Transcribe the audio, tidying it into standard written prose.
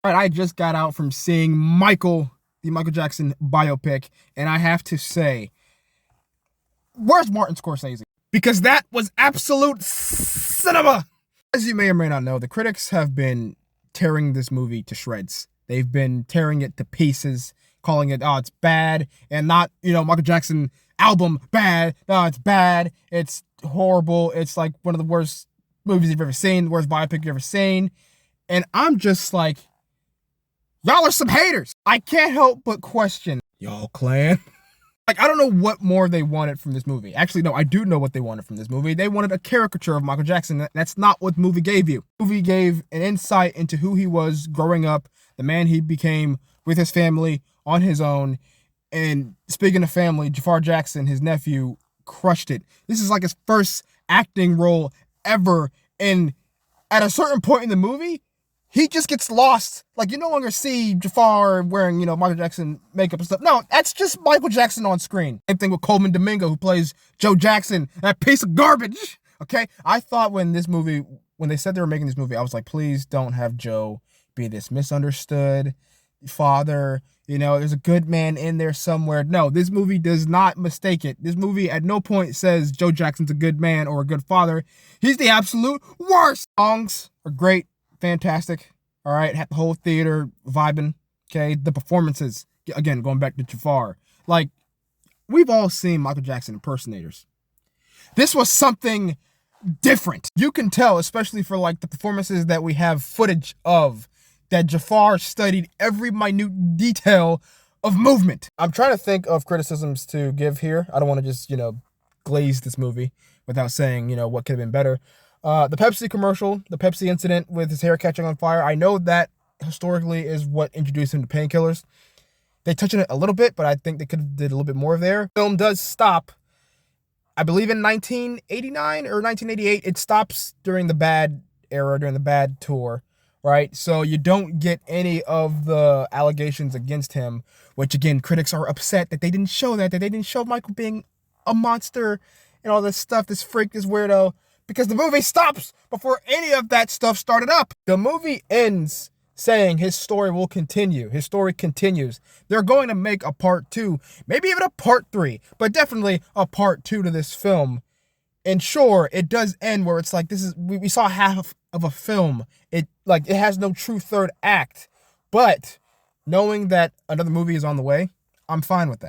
All right, I just got out from seeing the Michael Jackson biopic, and I have to say, where's Martin Scorsese? Because that was absolute cinema. As you may or may not know, the critics have been tearing this movie to shreds. They've been tearing it to pieces, calling it, oh, it's bad, and not, Michael Jackson album bad. No, it's bad. It's horrible. It's like one of the worst movies you've ever seen, the worst biopic you've ever seen. And I'm just like, y'all are some haters. I can't help but question y'all clan. Like, I don't know what more they wanted from this movie. Actually, no, I do know what they wanted from this movie. They wanted a caricature of Michael Jackson. That's not what the movie gave you. The movie gave an insight into who he was growing up, the man he became with his family on his own. And speaking of family, Jafar Jackson, his nephew, crushed it. This is like his first acting role ever. And at a certain point in the movie, he just gets lost. Like, you no longer see Jafar wearing, Michael Jackson makeup and stuff. No, that's just Michael Jackson on screen. Same thing with Coleman Domingo, who plays Joe Jackson, that piece of garbage. Okay? I thought when they said they were making this movie, I was like, please don't have Joe be this misunderstood father. There's a good man in there somewhere. No, this movie does not mistake it. This movie at no point says Joe Jackson's a good man or a good father. He's the absolute worst. Songs are great. Fantastic. All right. Had the whole theater vibing. Okay. The performances, again, going back to Jafar. Like, we've all seen Michael Jackson impersonators. This was something different. You can tell, especially for like the performances that we have footage of, that Jafar studied every minute detail of movement. I'm trying to think of criticisms to give here. I don't want to just, glaze this movie without saying, what could have been better. The Pepsi commercial, the Pepsi incident with his hair catching on fire, I know that historically is what introduced him to painkillers. They touch on it a little bit, but I think they could have did a little bit more there. The film does stop, I believe in 1989 or 1988. It stops during the bad era, during the bad tour, right? So you don't get any of the allegations against him, which again, critics are upset that they didn't show that they didn't show Michael being a monster and all this stuff, this freak, this weirdo. Because the movie stops before any of that stuff started up. The movie ends saying his story will continue. His story continues. They're going to make a part 2, maybe even a part 3, but definitely a part 2 to this film. And sure, it does end where it's like, we saw half of a film. It has no true third act. But knowing that another movie is on the way, I'm fine with that.